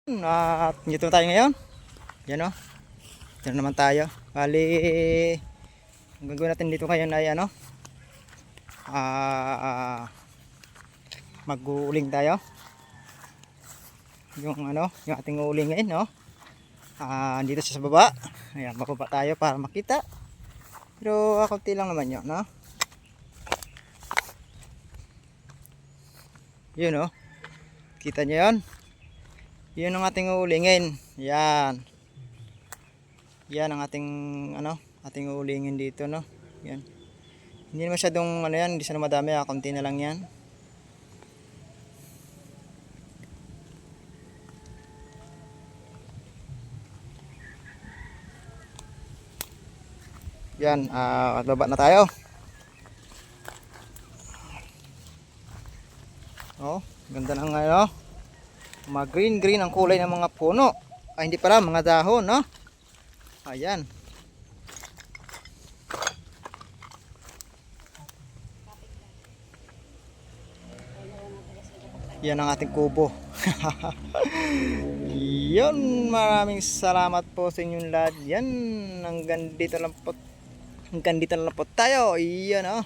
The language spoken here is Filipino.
At dito tayo ngayon. Yan o. Dito naman tayo. Bali, ang gagawin natin dito ngayon ay ano, mag-uuling tayo. Yung ano, yung ating uuling ngayon, no. Dito sa baba. Ayan, bababa tayo para makita. Pero kaunti lang naman yun, no. Yun, no. Kita nyo yun? Yun ang ating uulingin. Yan. Yan ang ating ano, ating uulingin dito, no. Yan. Hindi naman masyadong ano yan, hindi siya madami, kaunti na lang yan. Yan, at baba na tayo. Oh, ganda ng ano. Mga green ang kulay ng mga puno. Ay hindi pala, mga dahon, no? Ayan. Yan ang ating kubo. Yan, maraming salamat po sa inyong lahat. Yan, hanggang dito lang po tayo. Yan, oh.